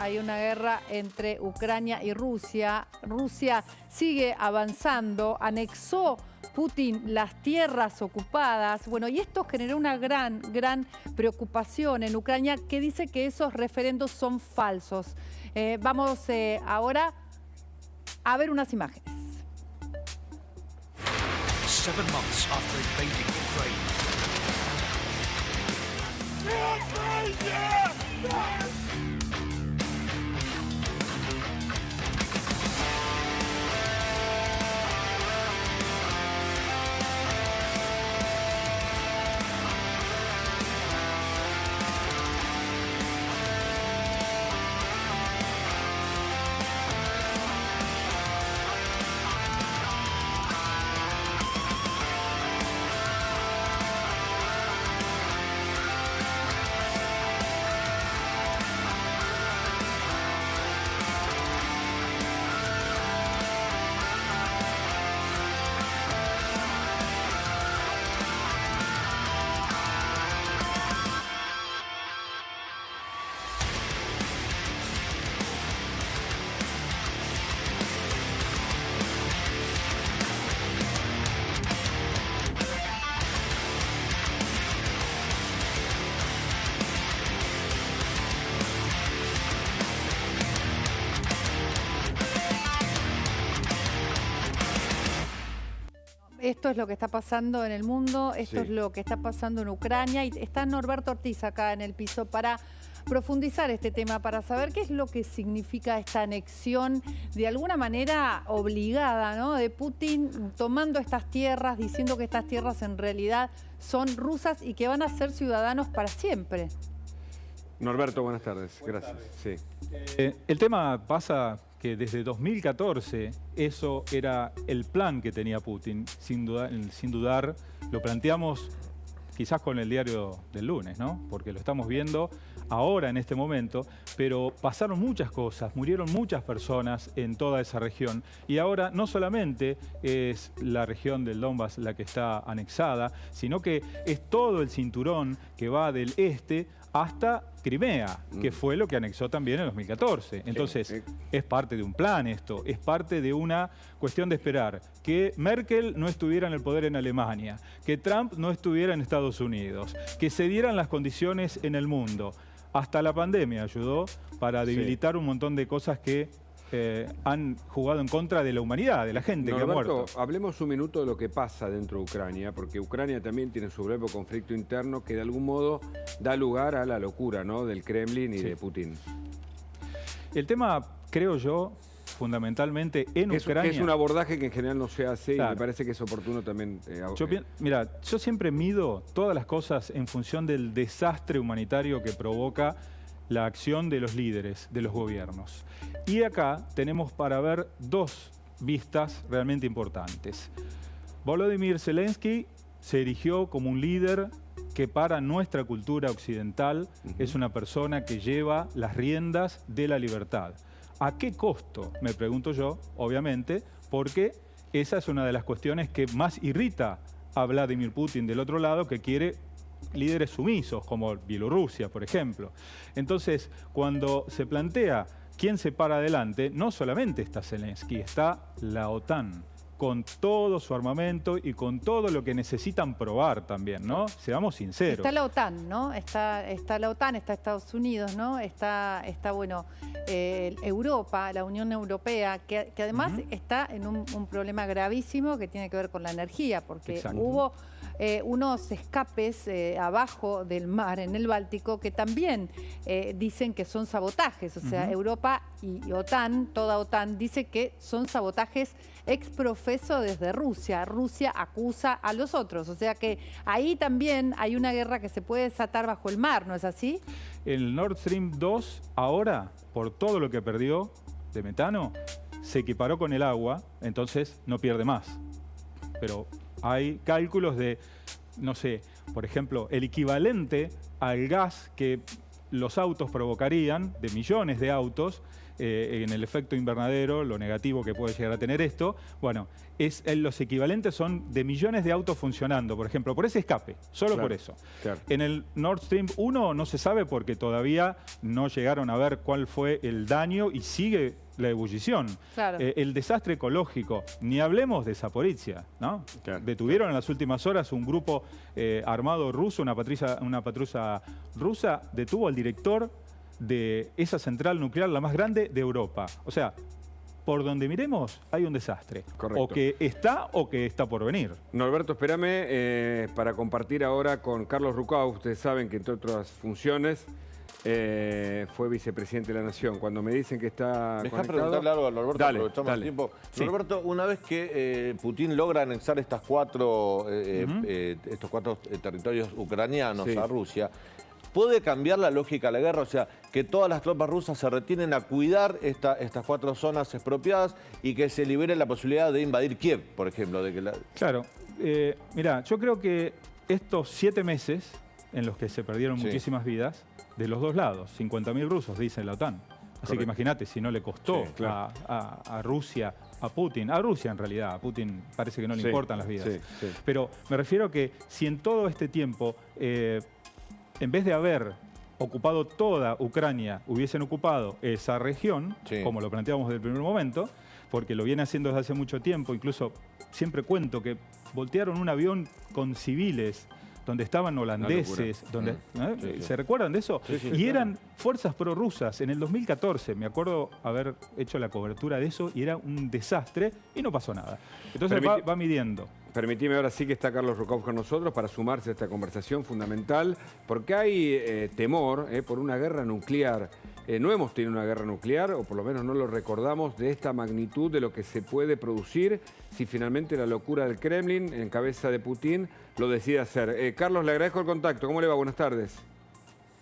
Hay una guerra entre Ucrania y Rusia. Rusia sigue avanzando, anexó Putin las tierras ocupadas. Bueno, y esto generó una gran preocupación en Ucrania, que dice que esos referendos son falsos. Vamos ahora a ver unas imágenes. 7 months after invading Ukraine. Esto es lo que está pasando en el mundo, esto Sí. es lo que está pasando en Ucrania. Y está Norberto Ortiz acá en el piso para profundizar este tema, para saber qué es lo que significa esta anexión de alguna manera obligada, ¿no?, de Putin tomando estas tierras, diciendo que estas tierras en realidad son rusas y que van a ser ciudadanos para siempre. Norberto, buenas tardes. Gracias. Sí. El tema pasa que desde 2014 eso era el plan que tenía Putin, sin dudar. Lo planteamos quizás con el diario del lunes, ¿no? Porque lo estamos viendo ahora en este momento, pero pasaron muchas cosas, murieron muchas personas en toda esa región y ahora no solamente es la región del Donbass la que está anexada, sino que es todo el cinturón que va del este hasta Crimea, que fue lo que anexó también en 2014. Entonces, es parte de un plan esto, es parte de una cuestión de esperar que Merkel no estuviera en el poder en Alemania, que Trump no estuviera en Estados Unidos, que se dieran las condiciones en el mundo. Hasta la pandemia ayudó para debilitar un montón de cosas que han jugado en contra de la humanidad, de la gente que ha muerto. Hablemos un minuto de lo que pasa dentro de Ucrania, porque Ucrania también tiene su propio conflicto interno que de algún modo da lugar a la locura, ¿no?, del Kremlin y de Putin. El tema, creo yo, fundamentalmente en Ucrania... Es un abordaje que en general no se hace, claro, y me parece que es oportuno también... Mira, yo siempre mido todas las cosas en función del desastre humanitario que provoca la acción de los líderes, de los gobiernos. Y acá tenemos para ver dos vistas realmente importantes. Volodymyr Zelensky se erigió como un líder que para nuestra cultura occidental es una persona que lleva las riendas de la libertad. ¿A qué costo? Me pregunto yo, obviamente, porque esa es una de las cuestiones que más irrita a Vladimir Putin del otro lado, que quiere líderes sumisos, como Bielorrusia, por ejemplo. Entonces, cuando se plantea quién se para adelante, no solamente está Zelensky, está la OTAN, con todo su armamento y con todo lo que necesitan probar también, ¿no? Seamos sinceros. Está la OTAN, ¿no? Está la OTAN, está Estados Unidos, ¿no? Está bueno, Europa, la Unión Europea, que además está en un problema gravísimo que tiene que ver con la energía, porque hubo unos escapes abajo del mar, en el Báltico, que también dicen que son sabotajes. O sea, Europa y OTAN, toda OTAN, dice que son sabotajes exprofeso desde Rusia. Rusia acusa a los otros. O sea que ahí también hay una guerra que se puede desatar bajo el mar, ¿no es así? El Nord Stream 2 ahora, por todo lo que perdió de metano, se equiparó con el agua, entonces no pierde más. Pero hay cálculos de, no sé, por ejemplo, el equivalente al gas que los autos provocarían, de millones de autos, en el efecto invernadero, lo negativo que puede llegar a tener esto, bueno, los equivalentes son de millones de autos funcionando, por ejemplo, por ese escape, solo por eso. Claro. En el Nord Stream 1 no se sabe porque todavía no llegaron a ver cuál fue el daño y sigue la ebullición. Claro. El desastre ecológico, ni hablemos de Zaporizhia, ¿no? Claro. Detuvieron en las últimas horas un grupo armado ruso, una patrulla rusa, detuvo al director de esa central nuclear, la más grande de Europa. O sea, por donde miremos hay un desastre. Correcto. O que está por venir. Norberto, espérame para compartir ahora con Carlos Rucau. Ustedes saben que entre otras funciones fue vicepresidente de la Nación. Cuando me dicen que está Deja preguntarle algo a Norberto, dale, aprovechamos el tiempo. Sí. Norberto, una vez que Putin logra anexar estos cuatro territorios ucranianos a Rusia, ¿puede cambiar la lógica de la guerra? O sea, que todas las tropas rusas se retienen a cuidar estas 4 zonas expropiadas y que se libere la posibilidad de invadir Kiev, por ejemplo. Claro. Mirá, yo creo que estos 7 meses en los que se perdieron muchísimas vidas, de los dos lados, 50.000 rusos, dice la OTAN. Así que imagínate si no le costó a Rusia, a Rusia en realidad, a Putin parece que no le importan las vidas. Pero me refiero que si en todo este tiempo, en vez de haber ocupado toda Ucrania, hubiesen ocupado esa región, como lo planteamos desde el primer momento, porque lo viene haciendo desde hace mucho tiempo, incluso siempre cuento que voltearon un avión con civiles donde estaban holandeses, donde, ¿se recuerdan de eso? Y eran fuerzas prorrusas. En el 2014 me acuerdo haber hecho la cobertura de eso y era un desastre y no pasó nada. Entonces va midiendo. Permitime, ahora sí que está Carlos Rucau con nosotros para sumarse a esta conversación fundamental, porque hay temor por una guerra nuclear. No hemos tenido una guerra nuclear, o por lo menos no lo recordamos, de esta magnitud de lo que se puede producir si finalmente la locura del Kremlin, en cabeza de Putin, lo decide hacer. Carlos, le agradezco el contacto. ¿Cómo le va? Buenas tardes.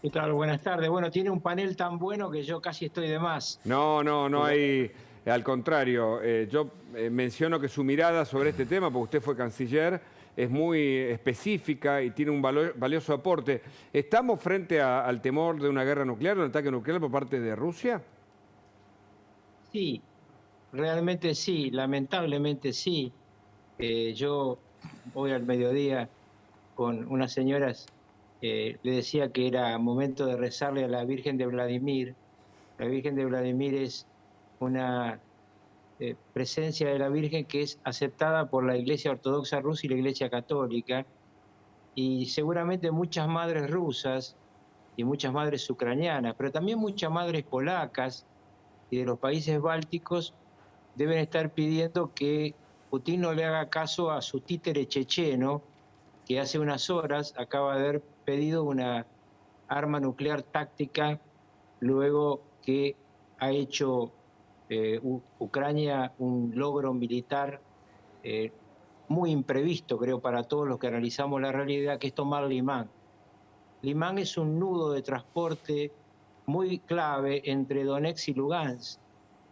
¿Qué tal? Buenas tardes. Bueno, tiene un panel tan bueno que yo casi estoy de más. No hay... Al contrario, yo menciono que su mirada sobre este tema, porque usted fue canciller, es muy específica y tiene un valioso aporte. ¿Estamos frente al temor de una guerra nuclear, un ataque nuclear por parte de Rusia? Sí, realmente sí, lamentablemente sí. Yo hoy al mediodía con unas señoras le decía que era momento de rezarle a la Virgen de Vladimir. La Virgen de Vladimir es una presencia de la Virgen que es aceptada por la Iglesia Ortodoxa rusa y la Iglesia Católica, y seguramente muchas madres rusas y muchas madres ucranianas, pero también muchas madres polacas y de los países bálticos deben estar pidiendo que Putin no le haga caso a su títere checheno, que hace unas horas acaba de haber pedido una arma nuclear táctica luego que ha hecho Ucrania un logro militar muy imprevisto, creo, para todos los que analizamos la realidad, que es tomar Limán. Limán es un nudo de transporte muy clave entre Donetsk y Lugansk,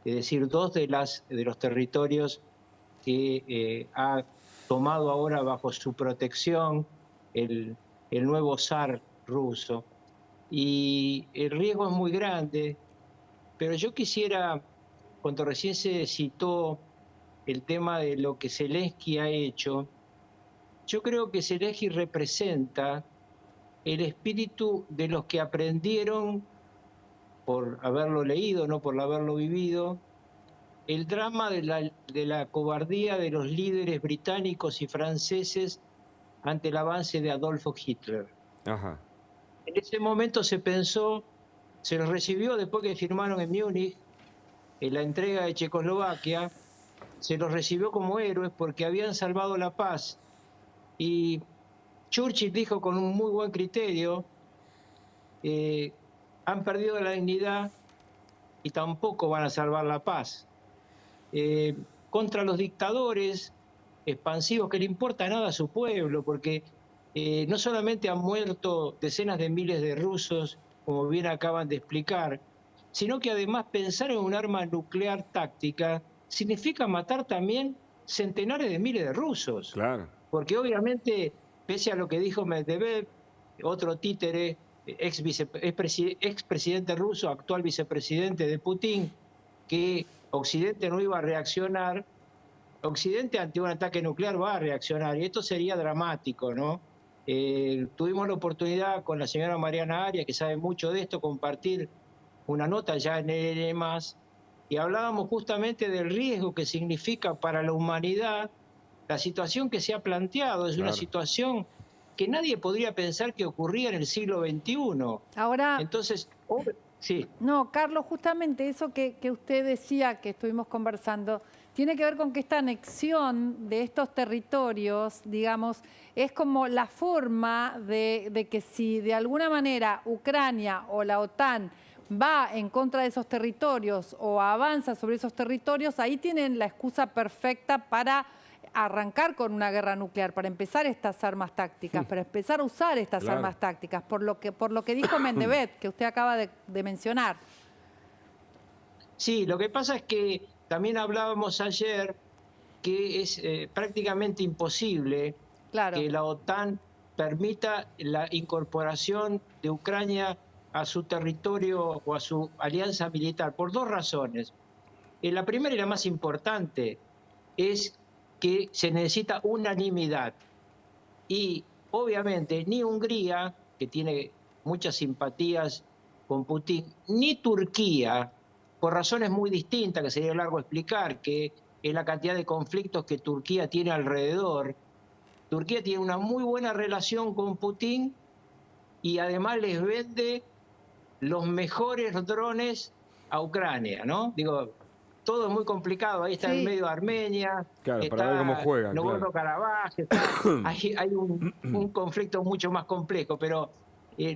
es decir, 2 de los territorios que ha tomado ahora bajo su protección el nuevo zar ruso. Y el riesgo es muy grande, pero yo quisiera, cuando recién se citó el tema de lo que Zelensky ha hecho, yo creo que Zelensky representa el espíritu de los que aprendieron, por haberlo leído, no por haberlo vivido, el drama de la cobardía de los líderes británicos y franceses ante el avance de Adolfo Hitler. Ajá. En ese momento se pensó, se los recibió después que firmaron en Múnich, en la entrega de Checoslovaquia, se los recibió como héroes porque habían salvado la paz. Y Churchill dijo con un muy buen criterio, han perdido la dignidad y tampoco van a salvar la paz. Contra los dictadores expansivos que le importa nada a su pueblo, porque no solamente han muerto decenas de miles de rusos, como bien acaban de explicar, sino que además pensar en un arma nuclear táctica significa matar también centenares de miles de rusos. Claro. Porque obviamente, pese a lo que dijo Medvedev, otro títere expresidente ruso, actual vicepresidente de Putin, que Occidente no iba a reaccionar. Occidente ante un ataque nuclear va a reaccionar y esto sería dramático, ¿no? Tuvimos la oportunidad con la señora Mariana Arias, que sabe mucho de esto, compartir una nota ya en el más y hablábamos justamente del riesgo que significa para la humanidad la situación que se ha planteado. Es una situación que nadie podría pensar que ocurría en el siglo XXI. Ahora, entonces, sí. No, Carlos, justamente eso que usted decía, que estuvimos conversando, tiene que ver con que esta anexión de estos territorios, digamos, es como la forma de que si de alguna manera Ucrania o la OTAN va en contra de esos territorios o avanza sobre esos territorios, ahí tienen la excusa perfecta para arrancar con una guerra nuclear, para empezar estas armas tácticas, para empezar a usar estas armas tácticas, por lo que dijo Medvedev, que usted acaba de mencionar. Sí, lo que pasa es que también hablábamos ayer que es prácticamente imposible que la OTAN permita la incorporación de Ucrania a su territorio o a su alianza militar, por dos razones. La primera y la más importante es que se necesita unanimidad. Y obviamente ni Hungría, que tiene muchas simpatías con Putin, ni Turquía, por razones muy distintas, que sería largo explicar, que es la cantidad de conflictos que Turquía tiene alrededor. Turquía tiene una muy buena relación con Putin y además les vende los mejores drones a Ucrania, ¿no? Digo, todo es muy complicado. Ahí está en medio de Armenia, claro, está para ver cómo juegan, Nagorno-Karabaj, hay un conflicto mucho más complejo, pero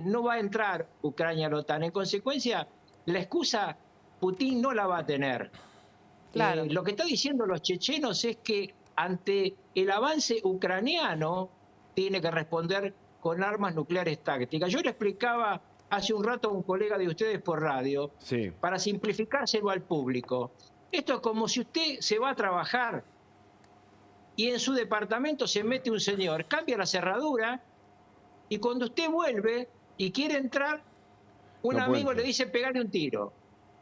no va a entrar Ucrania a la OTAN. En consecuencia, la excusa Putin no la va a tener. Claro. Lo que están diciendo los chechenos es que ante el avance ucraniano tiene que responder con armas nucleares tácticas. Yo le explicaba hace un rato a un colega de ustedes por radio, para simplificárselo al público. Esto es como si usted se va a trabajar y en su departamento se mete un señor, cambia la cerradura y cuando usted vuelve y quiere entrar, un amigo le dice pegarle un tiro.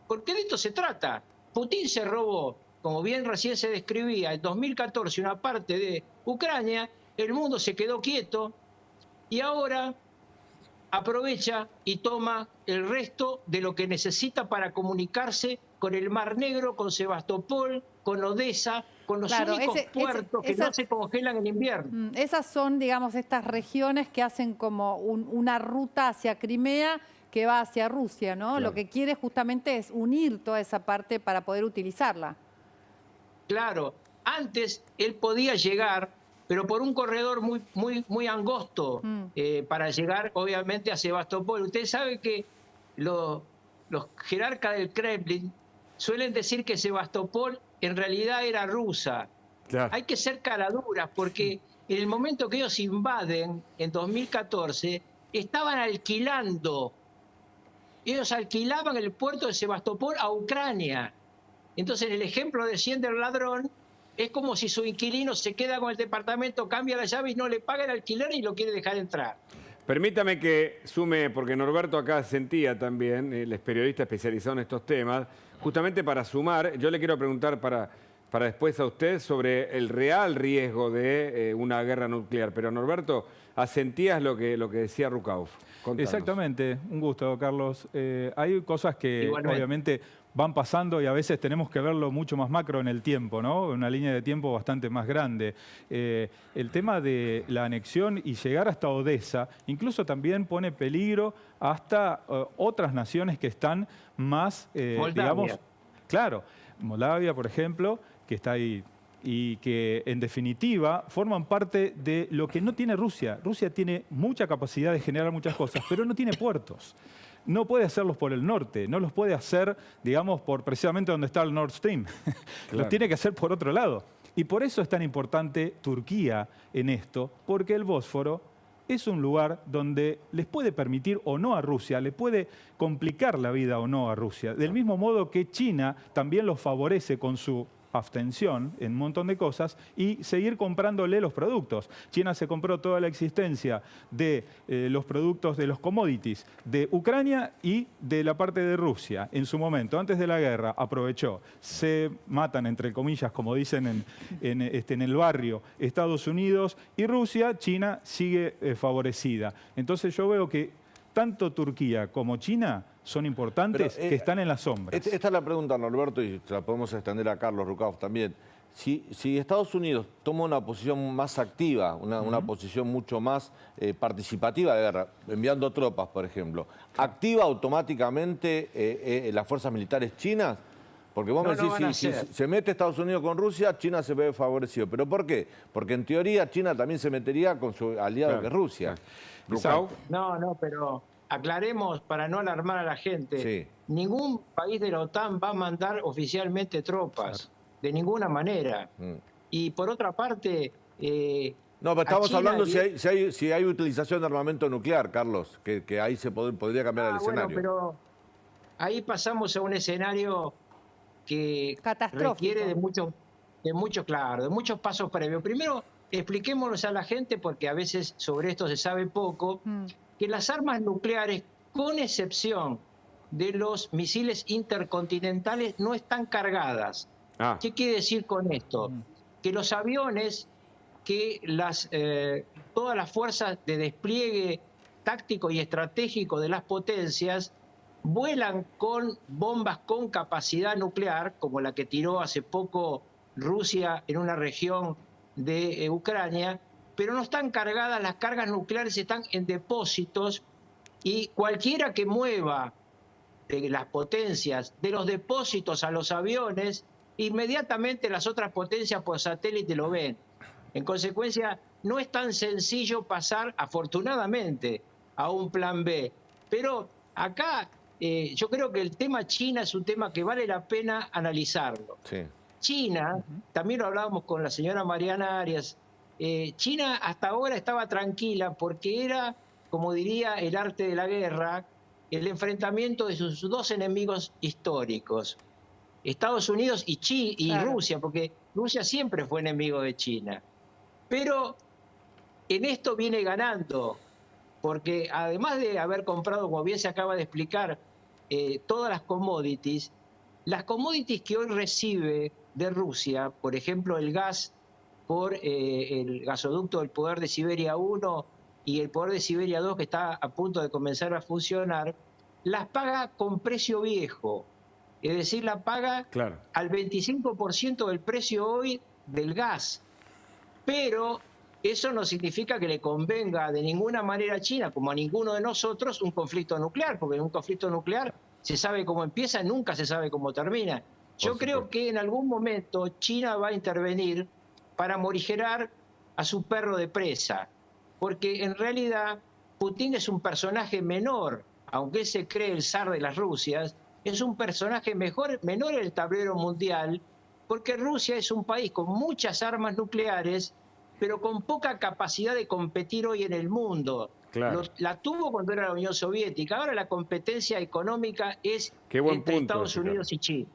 Porque de esto se trata. Putin se robó, como bien recién se describía, en 2014 una parte de Ucrania, el mundo se quedó quieto y ahora aprovecha y toma el resto de lo que necesita para comunicarse con el Mar Negro, con Sebastopol, con Odessa, con los únicos puertos que no se congelan en invierno. Esas son, digamos, estas regiones que hacen como una ruta hacia Crimea que va hacia Rusia, ¿no? Claro. Lo que quiere justamente es unir toda esa parte para poder utilizarla. Claro, antes él podía llegar, pero por un corredor muy angosto para llegar, obviamente, a Sebastopol. Usted sabe que los jerarcas del Kremlin suelen decir que Sebastopol en realidad era rusa. Claro. Hay que ser caraduras, porque en el momento que ellos invaden, en 2014, estaban alquilando. Ellos alquilaban el puerto de Sebastopol a Ucrania. Entonces, en el ejemplo de Cien del ladrón, es como si su inquilino se queda con el departamento, cambia la llave y no le paga el alquiler y lo quiere dejar entrar. Permítame que sume, porque Norberto acá sentía también, él es periodista especializado en estos temas, justamente para sumar, yo le quiero preguntar para después a usted sobre el real riesgo de una guerra nuclear. Pero Norberto, asentías lo que decía Rukauf. Contanos. Exactamente, un gusto, Carlos. Hay cosas que obviamente van pasando y a veces tenemos que verlo mucho más macro en el tiempo, ¿no? Una línea de tiempo bastante más grande. El tema de la anexión y llegar hasta Odessa incluso también pone peligro hasta otras naciones que están más, digamos, claro, Moldavia, por ejemplo, que está ahí y que en definitiva forman parte de lo que no tiene Rusia. Rusia tiene mucha capacidad de generar muchas cosas, pero no tiene puertos. No puede hacerlos por el norte, no los puede hacer, digamos, por precisamente donde está el Nord Stream. Claro. Los tiene que hacer por otro lado. Y por eso es tan importante Turquía en esto, porque el Bósforo es un lugar donde les puede permitir o no a Rusia, le puede complicar la vida o no a Rusia. Del mismo modo que China también los favorece con su abstención en un montón de cosas y seguir comprándole los productos. China se compró toda la existencia de los productos de los commodities de Ucrania y de la parte de Rusia. En su momento, antes de la guerra, aprovechó. Se matan, entre comillas, como dicen en el barrio, Estados Unidos y Rusia. China sigue favorecida. Entonces yo veo que tanto Turquía como China son importantes, que están en las sombras. Esta es la pregunta, Norberto, y se la podemos extender a Carlos Rucauf también. Si Estados Unidos toma una posición más activa, una posición mucho más participativa de guerra, enviando tropas, por ejemplo, ¿activa automáticamente las fuerzas militares chinas? Porque vos me decís, si se mete Estados Unidos con Rusia, China se ve favorecido. ¿Pero por qué? Porque en teoría China también se metería con su aliado, que es Rusia. No, pero aclaremos para no alarmar a la gente. Sí. Ningún país de la OTAN va a mandar oficialmente tropas, de ninguna manera. Y por otra parte... no, pero estamos hablando si hay utilización de armamento nuclear, Carlos, que ahí se podría cambiar el escenario. Bueno, pero ahí pasamos a un escenario que requiere de muchos pasos previos. Primero, expliquémoslos a la gente, porque a veces sobre esto se sabe poco, que las armas nucleares, con excepción de los misiles intercontinentales, no están cargadas. ¿Qué quiere decir con esto? Que los aviones, que todas las fuerzas de despliegue táctico y estratégico de las potencias vuelan con bombas con capacidad nuclear, como la que tiró hace poco Rusia en una región de Ucrania, pero no están cargadas, las cargas nucleares están en depósitos, y cualquiera que mueva de las potencias de los depósitos a los aviones, inmediatamente las otras potencias por satélite lo ven. En consecuencia, no es tan sencillo pasar, afortunadamente, a un plan B. Pero acá yo creo que el tema China es un tema que vale la pena analizarlo. Sí. China, también lo hablábamos con la señora Mariana Arias, China hasta ahora estaba tranquila porque era, como diría el arte de la guerra, el enfrentamiento de sus dos enemigos históricos, Estados Unidos y Rusia, porque Rusia siempre fue enemigo de China. Pero en esto viene ganando, porque además de haber comprado, como bien se acaba de explicar, todas las commodities que hoy recibe de Rusia, por ejemplo el gas por el gasoducto del Poder de Siberia 1 y el Poder de Siberia 2, que está a punto de comenzar a funcionar, las paga con precio viejo. Es decir, la paga al 25% del precio hoy del gas. Pero eso no significa que le convenga de ninguna manera a China, como a ninguno de nosotros, un conflicto nuclear, porque en un conflicto nuclear se sabe cómo empieza, nunca se sabe cómo termina. Yo creo que en algún momento China va a intervenir para morigerar a su perro de presa, porque en realidad Putin es un personaje menor, aunque él se cree el zar de las Rusias, es un personaje menor en el tablero mundial, porque Rusia es un país con muchas armas nucleares, pero con poca capacidad de competir hoy en el mundo. La tuvo cuando era la Unión Soviética. Ahora la competencia económica es entre Estados Unidos y China.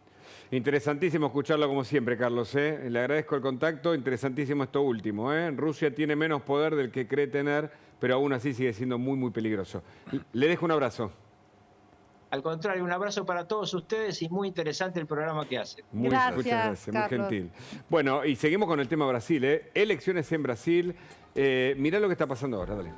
Interesantísimo escucharlo como siempre, Carlos. Le agradezco el contacto. Interesantísimo esto último. Rusia tiene menos poder del que cree tener, pero aún así sigue siendo muy, muy peligroso. Le dejo un abrazo. Al contrario, un abrazo para todos ustedes y muy interesante el programa que hacen. Muchas gracias, muy gentil. Bueno, y seguimos con el tema Brasil. Elecciones en Brasil. Mirá lo que está pasando ahora, dale.